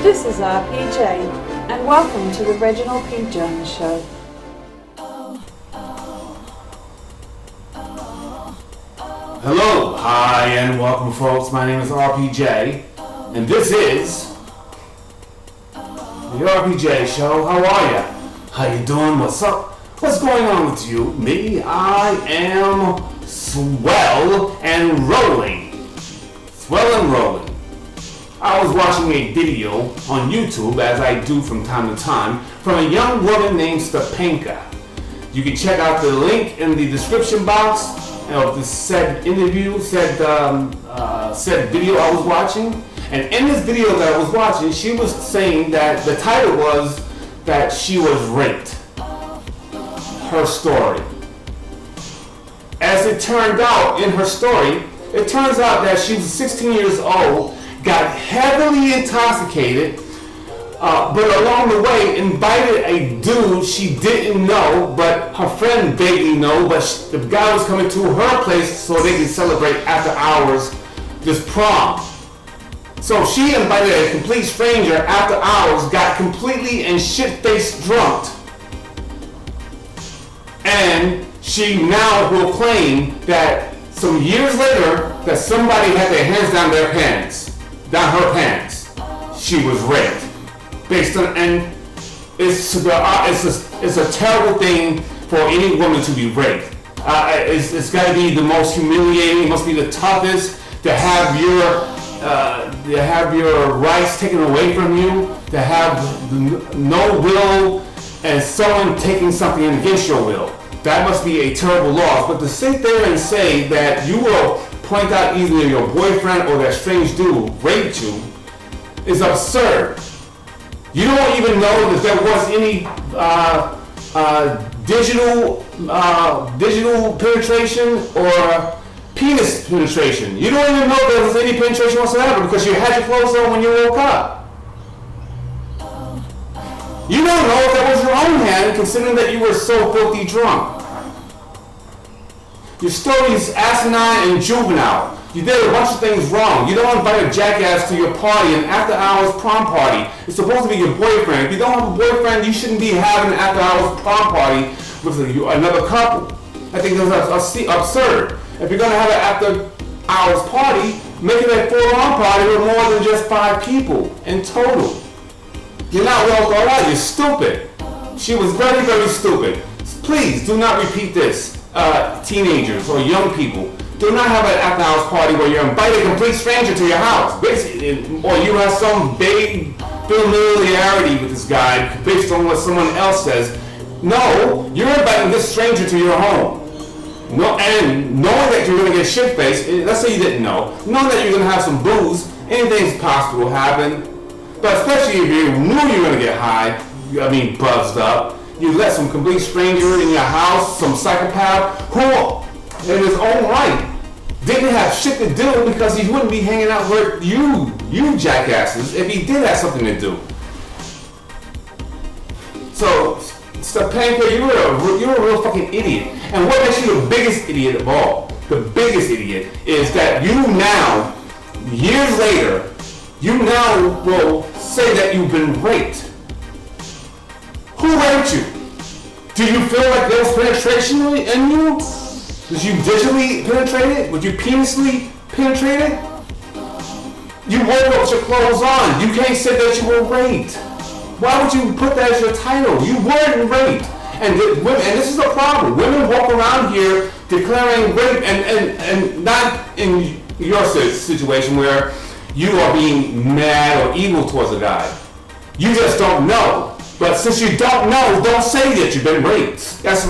This is RPJ, and welcome to the Reginald P. Jones Show. Hello, hi, and welcome, folks. My name is RPJ, and this is the RPJ Show. How are ya? How you doing? What's up? What's going on with you? Me? I am swell and rolling. Swell and rolling. I was watching a video on YouTube, as I do from time to time, from a young woman named Stepanka. You can check out the link in the description box of this said interview, said video I was watching. And in this video that I was watching, she was saying that the title was that she was raped. Her story. As it turned out in her story, it turns out that she was 16 years old, got heavily intoxicated, but along the way invited a dude she didn't know, but her friend vaguely know, but the guy was coming to her place so they could celebrate after hours this prom. So she invited a complete stranger after hours, got completely and shit-faced drunk, and she now will claim that some years later that somebody had their hands down her pants. She was raped. Based on, and it's a terrible thing for any woman to be raped. It's got to be the most humiliating. It must be the toughest to have your rights taken away from you, to have no will, and someone taking something against your will. That must be a terrible loss. But to sit there and say that you will point out either your boyfriend or that strange dude raped you is absurd. You don't even know that there was any digital penetration or penis penetration. You don't even know there was any penetration whatsoever because you had your clothes on when you woke up. You don't know if that was your own hand, considering that you were so filthy drunk. Your story is asinine and juvenile. You did a bunch of things wrong. You don't invite a jackass to your party, an after-hours prom party. It's supposed to be your boyfriend. If you don't have a boyfriend, you shouldn't be having an after-hours prom party with another couple. I think that's absurd. If you're going to have an after-hours party, make it a full-on party with more than just 5 people in total. You're not well thought out. You're stupid. She was very, very stupid. Please do not repeat this. Teenagers or young people, do not have an after-hours party where you're inviting a complete stranger to your house, basically, or you have some vague familiarity with this guy based on what someone else says. No, you're inviting this stranger to your home. No, and knowing that you're going to get shit-faced, let's say you didn't know, knowing that you're going to have some booze, anything's possible to happen. But especially if you knew you were going to get high, buzzed up, you let some complete stranger in your house, some psychopath, who in his own right didn't have shit to do because he wouldn't be hanging out with you jackasses if he did have something to do. So, Stepanka, you're a real fucking idiot. And what makes you the biggest idiot of all, the biggest idiot, is that you now, years later, you now will say that you've been raped. Who raped you? Do you feel like there was penetration in you? Was you digitally penetrated? Was you penisly penetrated? You woke up with your clothes on. You can't say that you were raped. Why would you put that as your title? You weren't raped. And this is a problem. Women walk around here declaring rape and not in your situation where you are being mad or evil towards a guy. You just don't know. But since you don't know, don't say that you've been raped. That's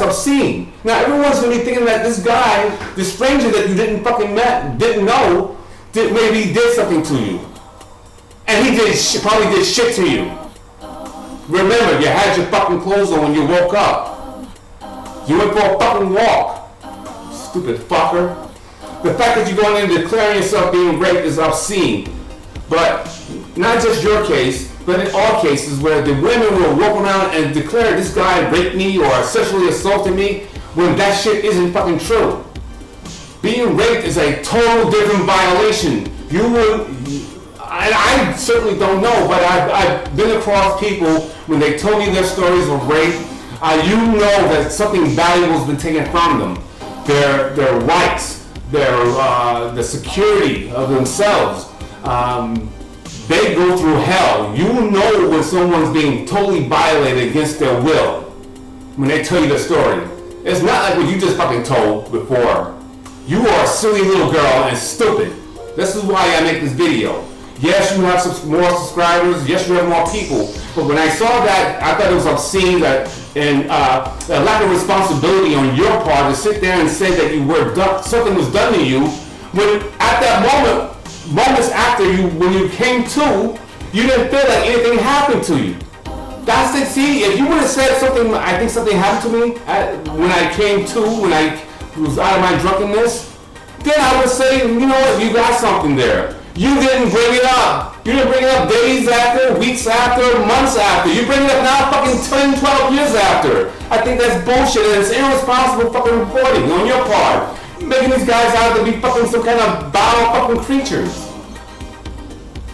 obscene. Now everyone's gonna be thinking that this guy, this stranger that you didn't fucking didn't know, maybe did something to you. And he probably did shit to you. Remember, you had your fucking clothes on when you woke up. You went for a fucking walk. Stupid fucker. The fact that you're going in and declaring yourself being raped is obscene. But not just your case, but in all cases where the women will walk around and declare this guy raped me or sexually assaulted me when that shit isn't fucking true. Being raped is a total different violation. I certainly don't know, but I've been across people when they told me their stories of rape. You know that something valuable has been taken from them. Their rights, the security of themselves. They go through hell. You know when someone's being totally violated against their will when they tell you their story. It's not like what you just fucking told before. You are a silly little girl and stupid. This is why I make this video. Yes, you have more subscribers. Yes, you have more people. But when I saw that, I thought it was obscene and a lack of responsibility on your part to sit there and say that something was done to you. When at that moment, moments after when you came to, you didn't feel like anything happened to you. That's it. See, if you would have said something, I think something happened to me when I came to, when I was out of my drunkenness, then I would say, you know what, you got something there. You didn't bring it up. You didn't bring it up days after, weeks after, months after. You bring it up now fucking 10, 12 years after. I think that's bullshit and it's irresponsible fucking reporting on your part. You're making these guys out to be fucking some kind of vile fucking creatures.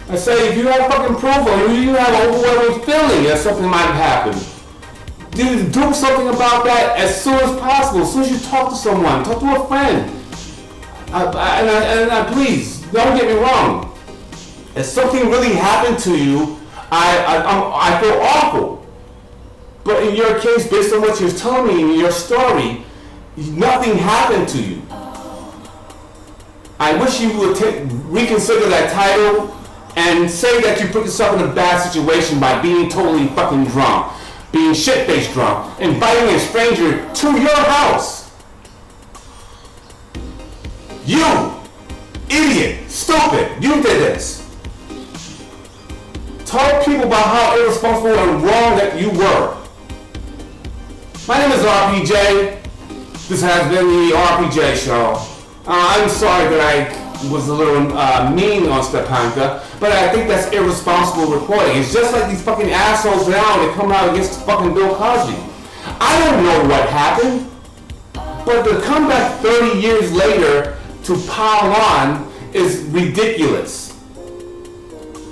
I say, if you have fucking proof or you have an overwhelming feeling that something might have happened, do something about that as soon as possible. As soon as you talk to someone, talk to a friend. And please, don't get me wrong. If something really happened to you, I feel awful. But in your case, based on what you're telling me in your story, nothing happened to you. I wish you would reconsider that title and say that you put yourself in a bad situation by being totally fucking drunk, being shit-faced drunk, inviting a stranger to your house. You, idiot, stupid, you did this. Tell people about how irresponsible and wrong that you were. My name is RPJ. This has been the RPJ Show. I'm sorry that I was a little mean on Stepanka, but I think that's irresponsible reporting. It's just like these fucking assholes now that come out against fucking Bill Cosby. I don't know what happened, but to come back 30 years later to pile on is ridiculous.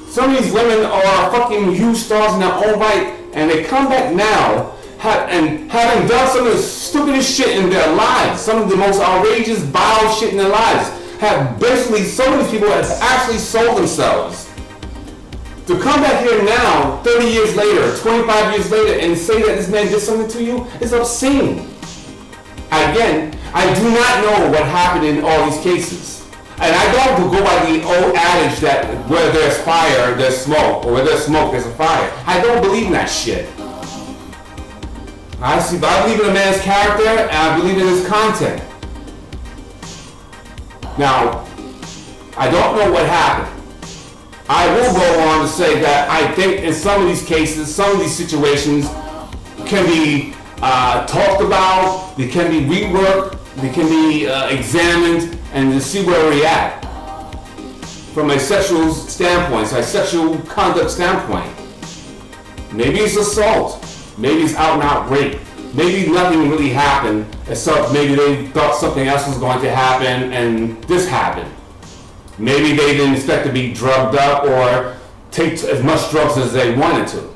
Some of these women are fucking huge stars in their own right, and they come back now and having done some of the stupidest shit in their lives, some of the most outrageous, vile shit in their lives, have basically, some of these people have actually sold themselves. To come back here now, 30 years later, 25 years later, and say that this man did something to you is obscene. Again, I do not know what happened in all these cases. And I don't go by the old adage that where there's fire, there's smoke, or where there's smoke, there's a fire. I don't believe in that shit. I believe in a man's character, and I believe in his content. Now, I don't know what happened. I will go on to say that I think in some of these cases, some of these situations can be talked about, they can be reworked, they can be examined, and to see where we're at from a sexual standpoint, a sexual conduct standpoint. Maybe it's assault, maybe it's out and out rape, maybe nothing really happened, except maybe they thought something else was going to happen and this happened. Maybe they didn't expect to be drugged up or take as much drugs as they wanted to.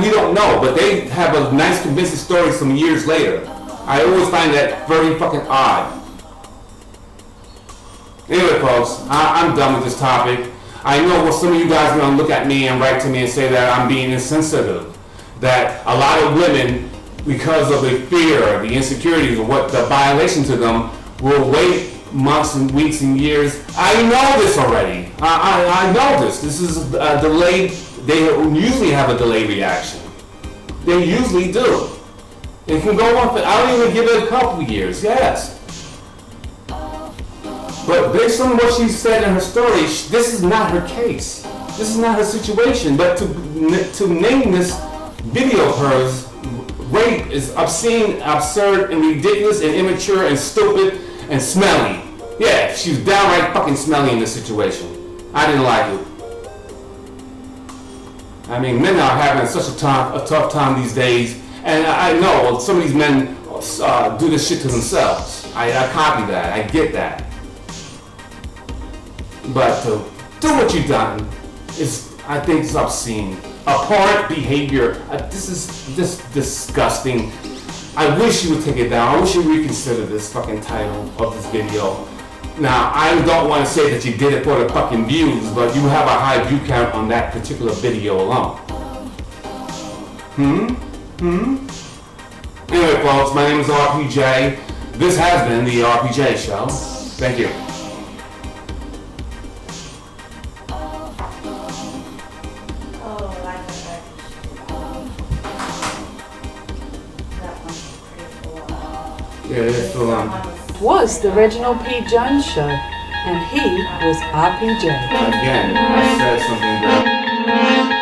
We don't know, but they have a nice convincing story some years later. I always find that very fucking odd. Anyway, folks, I'm done with this topic. I know what some of you guys are going to look at me and write to me and say that I'm being insensitive. That a lot of women, because of the fear, the insecurities, of what the violation to them, will wait months and weeks and years. I know this already. I know this. This is a delayed. They usually have a delayed reaction. They usually do. It can go on for, I don't even give it a couple of years, yes. But based on what she said in her story, this is not her case. This is not her situation. But to name this video of hers rape is obscene, absurd, and ridiculous, and immature, and stupid, and smelly. Yeah, she's downright fucking smelly in this situation. I didn't like it. I mean, men are having such a tough time these days, and I know some of these men do this shit to themselves. I copy that. I get that. But to do what you've done is, I think, it's obscene. Abhorrent behavior. This is just disgusting. I wish you would take it down. I wish you would reconsider this fucking title of this video. Now, I don't want to say that you did it for the fucking views, but you have a high view count on that particular video alone. Anyway, folks, my name is RPJ. This has been the RPJ Show. Thank you. Yeah, it's full on. Was the Reginald P. Jones Show, and he was RPJ. Again, I said something that